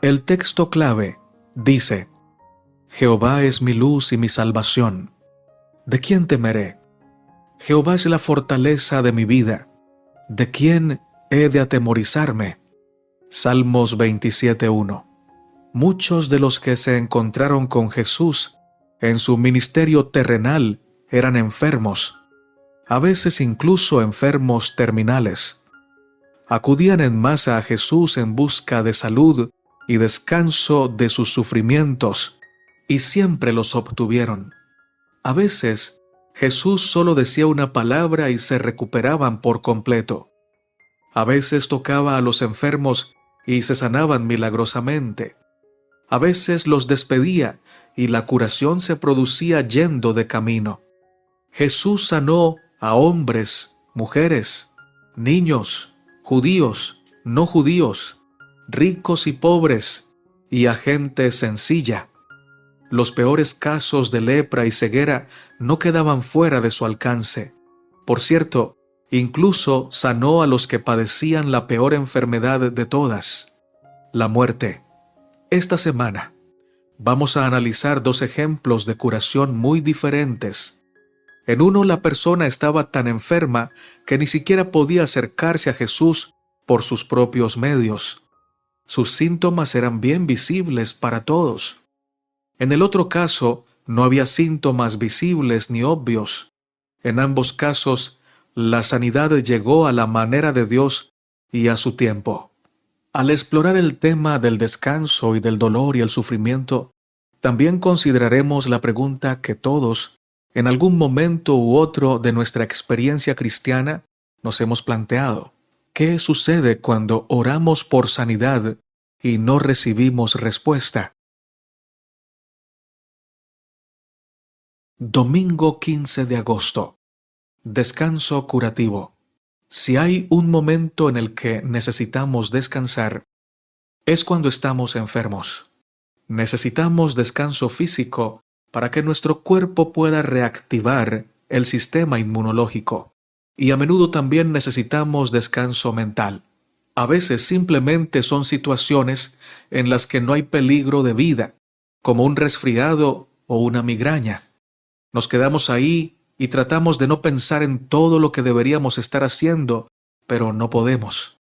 El texto clave dice: Jehová es mi luz y mi salvación. ¿De quién temeré? Jehová es la fortaleza de mi vida. ¿De quién he de atemorizarme? Salmos 27:1. Muchos de los que se encontraron con Jesús en su ministerio terrenal eran enfermos, a veces incluso enfermos terminales. Acudían en masa a Jesús en busca de salud y descanso de sus sufrimientos, y siempre los obtuvieron. A veces, Jesús solo decía una palabra y se recuperaban por completo. A veces tocaba a los enfermos y se sanaban milagrosamente. A veces los despedía y la curación se producía yendo de camino. Jesús sanó a hombres, mujeres, niños, judíos, no judíos, ricos y pobres, y a gente sencilla. Los peores casos de lepra y ceguera no quedaban fuera de su alcance. Por cierto, incluso sanó a los que padecían la peor enfermedad de todas, la muerte. Esta semana vamos a analizar dos ejemplos de curación muy diferentes. En uno, la persona estaba tan enferma que ni siquiera podía acercarse a Jesús por sus propios medios. Sus síntomas eran bien visibles para todos. En el otro caso, no había síntomas visibles ni obvios. En ambos casos, la sanidad llegó a la manera de Dios y a su tiempo. Al explorar el tema del descanso y del dolor y el sufrimiento, también consideraremos la pregunta que todos, en algún momento u otro de nuestra experiencia cristiana, nos hemos planteado. ¿Qué sucede cuando oramos por sanidad y no recibimos respuesta? Domingo 15 de agosto. Descanso curativo. Si hay un momento en el que necesitamos descansar, es cuando estamos enfermos. Necesitamos descanso físico para que nuestro cuerpo pueda reactivar el sistema inmunológico. Y a menudo también necesitamos descanso mental. A veces simplemente son situaciones en las que no hay peligro de vida, como un resfriado o una migraña. Nos quedamos ahí y tratamos de no pensar en todo lo que deberíamos estar haciendo, pero no podemos.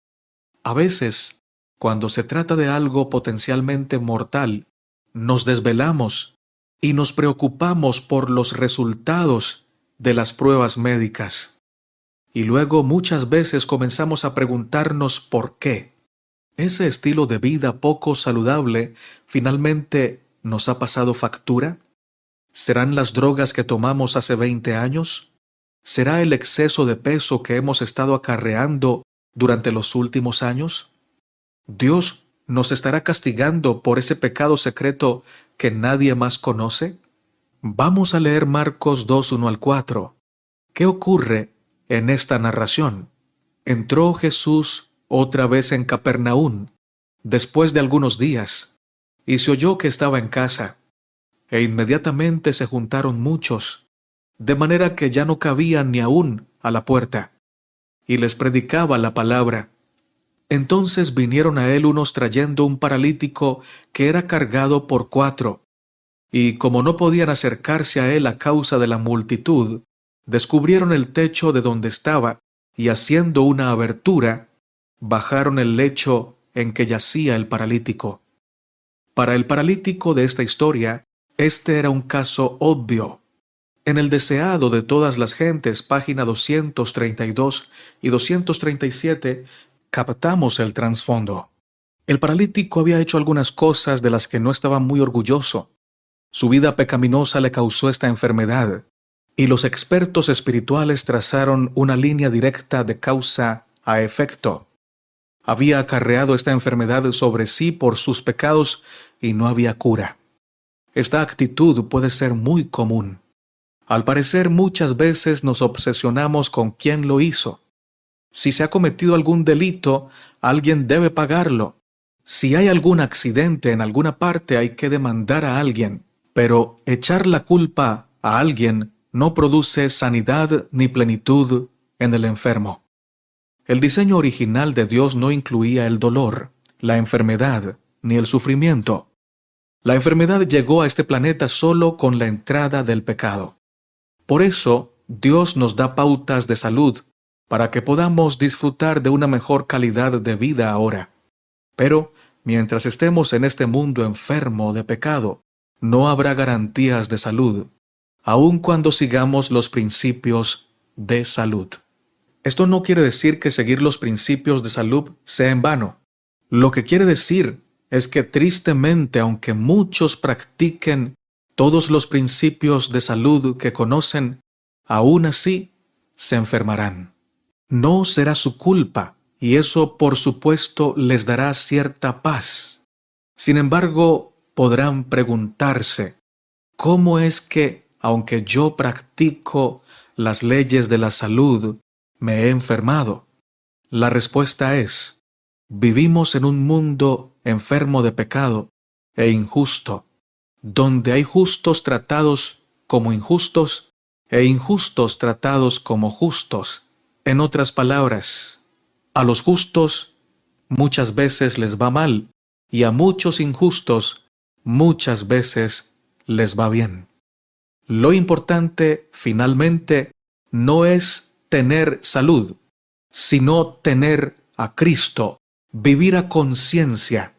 A veces, cuando se trata de algo potencialmente mortal, nos desvelamos y nos preocupamos por los resultados de las pruebas médicas. Y luego muchas veces comenzamos a preguntarnos por qué. ¿Ese estilo de vida poco saludable finalmente nos ha pasado factura? ¿Serán las drogas que tomamos hace 20 años? ¿Será el exceso de peso que hemos estado acarreando durante los últimos años? ¿Dios nos estará castigando por ese pecado secreto que nadie más conoce? Vamos a leer Marcos 2:1-4. ¿Qué ocurre en esta narración? Entró Jesús otra vez en Capernaum, después de algunos días, y se oyó que estaba en casa. E inmediatamente se juntaron muchos, de manera que ya no cabían ni aún a la puerta, y les predicaba la palabra. Entonces vinieron a él unos trayendo un paralítico que era cargado por 4, y como no podían acercarse a él a causa de la multitud, descubrieron el techo de donde estaba, y haciendo una abertura, bajaron el lecho en que yacía el paralítico. Para el paralítico de esta historia, este era un caso obvio. En el Deseado de todas las gentes, página 232 y 237, captamos el trasfondo. El paralítico había hecho algunas cosas de las que no estaba muy orgulloso. Su vida pecaminosa le causó esta enfermedad, y los expertos espirituales trazaron una línea directa de causa a efecto. Había acarreado esta enfermedad sobre sí por sus pecados y no había cura. Esta actitud puede ser muy común. Al parecer, muchas veces nos obsesionamos con quién lo hizo. Si se ha cometido algún delito, alguien debe pagarlo. Si hay algún accidente en alguna parte, hay que demandar a alguien. Pero echar la culpa a alguien no produce sanidad ni plenitud en el enfermo. El diseño original de Dios no incluía el dolor, la enfermedad, ni el sufrimiento. La enfermedad llegó a este planeta solo con la entrada del pecado. Por eso, Dios nos da pautas de salud para que podamos disfrutar de una mejor calidad de vida ahora. Pero, mientras estemos en este mundo enfermo de pecado, no habrá garantías de salud, aun cuando sigamos los principios de salud. Esto no quiere decir que seguir los principios de salud sea en vano. Lo que quiere decir es que tristemente, aunque muchos practiquen todos los principios de salud que conocen, aún así se enfermarán. No será su culpa, y eso por supuesto les dará cierta paz. Sin embargo, podrán preguntarse, ¿cómo es que, aunque yo practico las leyes de la salud, me he enfermado? La respuesta es, vivimos en un mundo enfermo de pecado e injusto, donde hay justos tratados como injustos e injustos tratados como justos. En otras palabras, a los justos muchas veces les va mal y a muchos injustos muchas veces les va bien. Lo importante, finalmente, no es tener salud, sino tener a Cristo, vivir a conciencia.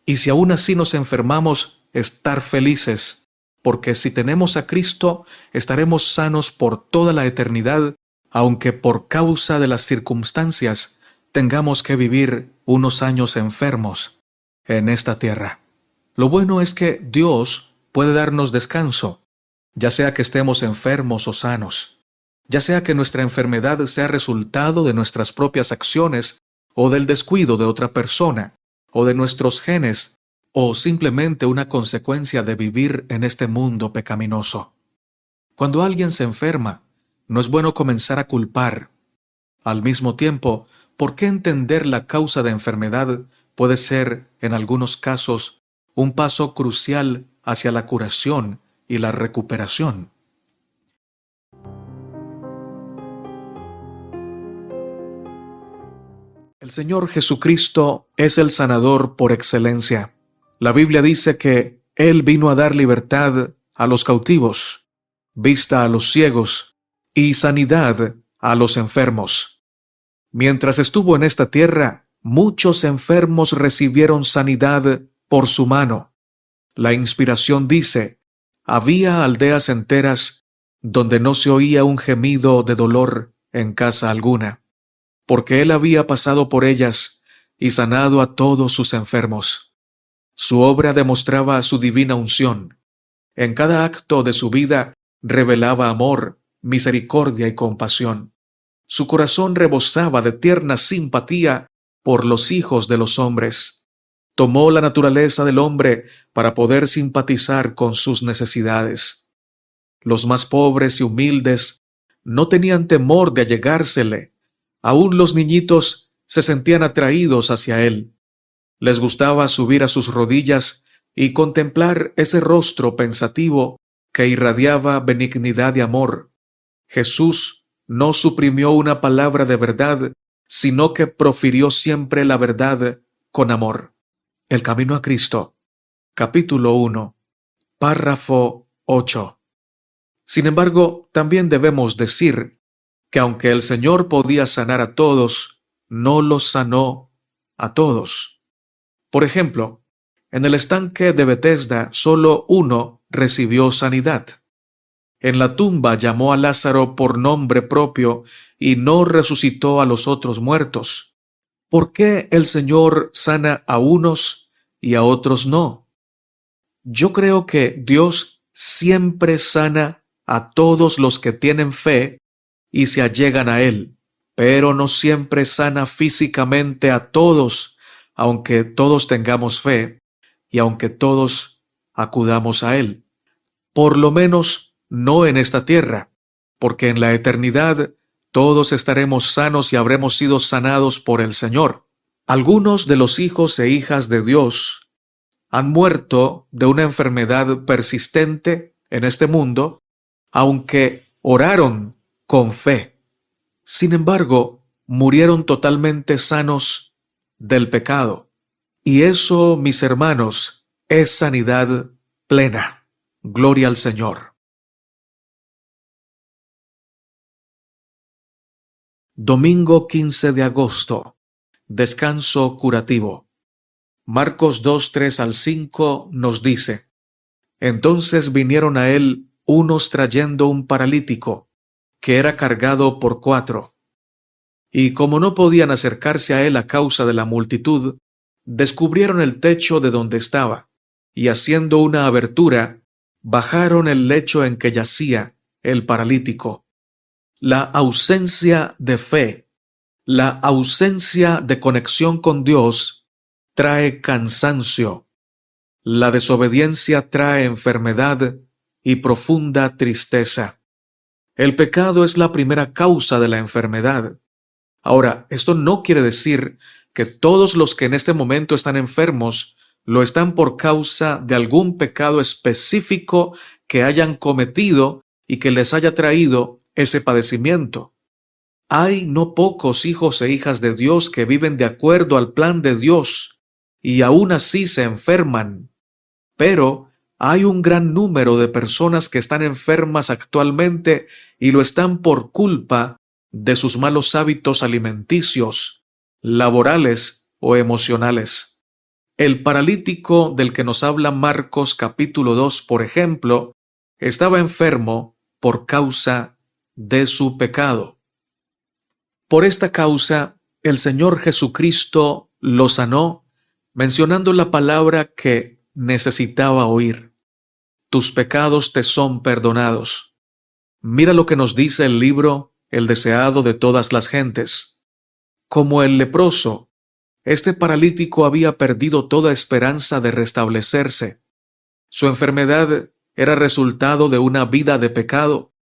Y si aún así nos enfermamos, estar felices, porque si tenemos a Cristo, estaremos sanos por toda la eternidad, aunque por causa de las circunstancias tengamos que vivir unos años enfermos en esta tierra. Lo bueno es que Dios puede darnos descanso, ya sea que estemos enfermos o sanos, ya sea que nuestra enfermedad sea resultado de nuestras propias acciones o del descuido de otra persona, o de nuestros genes, o simplemente una consecuencia de vivir en este mundo pecaminoso. Cuando alguien se enferma, no es bueno comenzar a culpar. Al mismo tiempo, ¿por qué entender la causa de enfermedad puede ser, en algunos casos, un paso crucial hacia la curación y la recuperación? El Señor Jesucristo es el sanador por excelencia. La Biblia dice que Él vino a dar libertad a los cautivos, vista a los ciegos y sanidad a los enfermos. Mientras estuvo en esta tierra, muchos enfermos recibieron sanidad por su mano. La inspiración dice, había aldeas enteras donde no se oía un gemido de dolor en casa alguna, porque Él había pasado por ellas y sanado a todos sus enfermos. Su obra demostraba su divina unción. En cada acto de su vida revelaba amor, misericordia y compasión. Su corazón rebosaba de tierna simpatía por los hijos de los hombres. Tomó la naturaleza del hombre para poder simpatizar con sus necesidades. Los más pobres y humildes no tenían temor de allegársele. Aún los niñitos se sentían atraídos hacia él. Les gustaba subir a sus rodillas y contemplar ese rostro pensativo que irradiaba benignidad y amor. Jesús no suprimió una palabra de verdad, sino que profirió siempre la verdad con amor. El camino a Cristo, capítulo 1, párrafo 8. Sin embargo, también debemos decir que aunque el Señor podía sanar a todos, no los sanó a todos. Por ejemplo, en el estanque de Betesda solo uno recibió sanidad. En la tumba llamó a Lázaro por nombre propio y no resucitó a los otros muertos. ¿Por qué el Señor sana a unos y a otros no? Yo creo que Dios siempre sana a todos los que tienen fe y se allegan a Él, pero no siempre sana físicamente a todos, aunque todos tengamos fe y aunque todos acudamos a Él. Por lo menos no en esta tierra, porque en la eternidad todos estaremos sanos y habremos sido sanados por el Señor. Algunos de los hijos e hijas de Dios han muerto de una enfermedad persistente en este mundo, aunque oraron con fe. Sin embargo, murieron totalmente sanos del pecado. Y eso, mis hermanos, es sanidad plena. Gloria al Señor. Domingo 15 de agosto. Descanso curativo. Marcos 2, 3 al 5 nos dice: Entonces vinieron a él unos trayendo un paralítico, que era cargado por 4. Y como no podían acercarse a él a causa de la multitud, descubrieron el techo de donde estaba, y haciendo una abertura, bajaron el lecho en que yacía el paralítico. La ausencia de fe, la ausencia de conexión con Dios, trae cansancio. La desobediencia trae enfermedad y profunda tristeza. El pecado es la primera causa de la enfermedad. Ahora, esto no quiere decir que todos los que en este momento están enfermos lo están por causa de algún pecado específico que hayan cometido y que les haya traído ese padecimiento. Hay no pocos hijos e hijas de Dios que viven de acuerdo al plan de Dios y aún así se enferman. Pero hay un gran número de personas que están enfermas actualmente y lo están por culpa de sus malos hábitos alimenticios, laborales o emocionales. El paralítico del que nos habla Marcos capítulo 2, por ejemplo, estaba enfermo por causa de su pecado. Por esta causa, el Señor Jesucristo lo sanó, mencionando la palabra que necesitaba oír: tus pecados te son perdonados. Mira lo que nos dice el libro El deseado de todas las gentes. Como el leproso, este paralítico había perdido toda esperanza de restablecerse. Su enfermedad era resultado de una vida de pecado,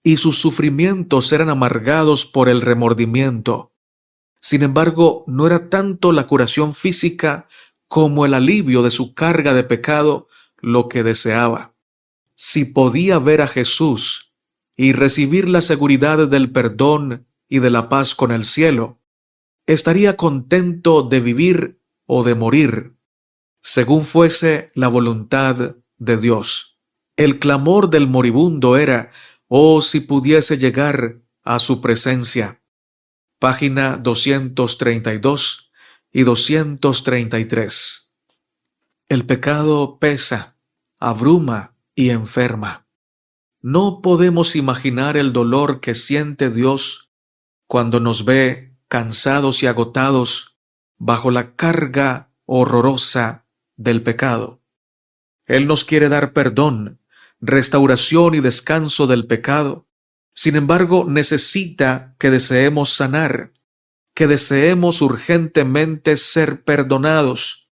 y sus sufrimientos eran amargados por el remordimiento. Sin embargo, no era tanto la curación física como el alivio de su carga de pecado lo que deseaba. Si podía ver a Jesús y recibir la seguridad del perdón y de la paz con el cielo, estaría contento de vivir o de morir, según fuese la voluntad de Dios. El clamor del moribundo era: oh, si pudiese llegar a su presencia. Página 232 y 233. El pecado pesa, abruma y enferma. No podemos imaginar el dolor que siente Dios cuando nos ve cansados y agotados bajo la carga horrorosa del pecado. Él nos quiere dar perdón, restauración y descanso del pecado. Sin embargo, necesita que deseemos sanar, que deseemos urgentemente ser perdonados,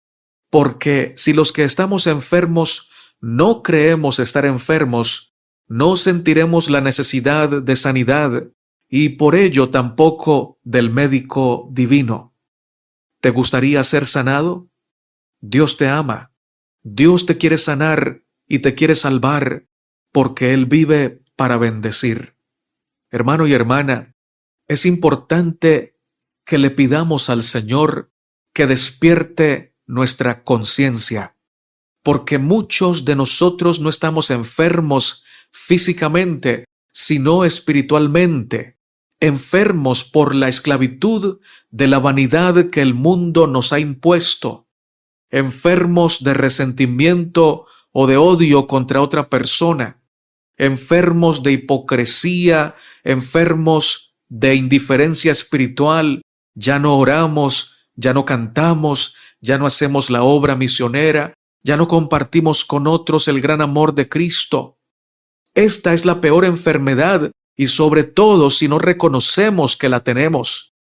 porque si los que estamos enfermos no creemos estar enfermos, no sentiremos la necesidad de sanidad y por ello tampoco del médico divino. ¿Te gustaría ser sanado? Dios te ama. Dios te quiere sanar y te quiere salvar porque Él vive para bendecir. Hermano y hermana, es importante que le pidamos al Señor que despierte nuestra conciencia, porque muchos de nosotros no estamos enfermos físicamente, sino espiritualmente, enfermos por la esclavitud de la vanidad que el mundo nos ha impuesto, enfermos de resentimiento o de odio contra otra persona, enfermos de hipocresía, enfermos de indiferencia espiritual. Ya no oramos, ya no cantamos, ya no hacemos la obra misionera, ya no compartimos con otros el gran amor de Cristo. Esta es la peor enfermedad, y sobre todo si no reconocemos que la tenemos.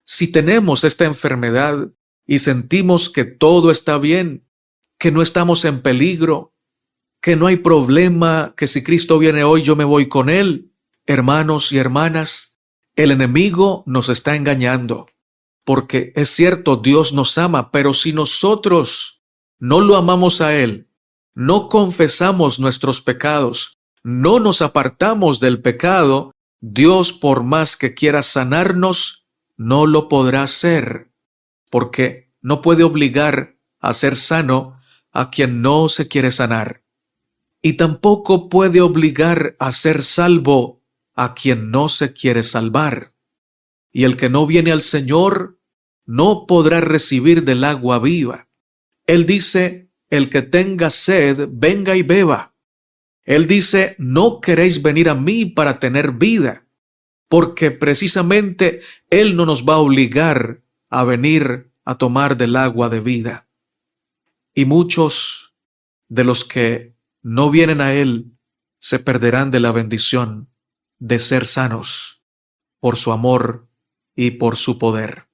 Si tenemos esta enfermedad y sentimos que todo está bien, que no estamos en peligro, que no hay problema, que si Cristo viene hoy yo me voy con Él, hermanos y hermanas, el enemigo nos está engañando. Porque es cierto, Dios nos ama, pero si nosotros no lo amamos a Él, no confesamos nuestros pecados, no nos apartamos del pecado, Dios, por más que quiera sanarnos, no lo podrá hacer, porque no puede obligar a ser sano a quien no se quiere sanar, y tampoco puede obligar a ser salvo a quien no se quiere salvar. Y el que no viene al Señor no podrá recibir del agua viva. Él dice, el que tenga sed, venga y beba. Él dice, no queréis venir a mí para tener vida, porque precisamente Él no nos va a obligar a venir a tomar del agua de vida. Y muchos de los que no vienen a Él se perderán de la bendición de ser sanos por su amor y por su poder.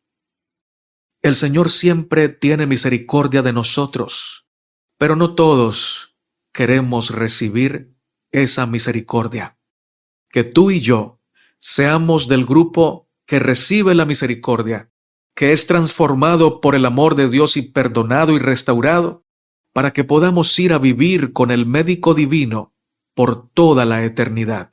El Señor siempre tiene misericordia de nosotros, pero no todos queremos recibir esa misericordia. Que tú y yo seamos del grupo que recibe la misericordia, que es transformado por el amor de Dios y perdonado y restaurado, para que podamos ir a vivir con el médico divino por toda la eternidad.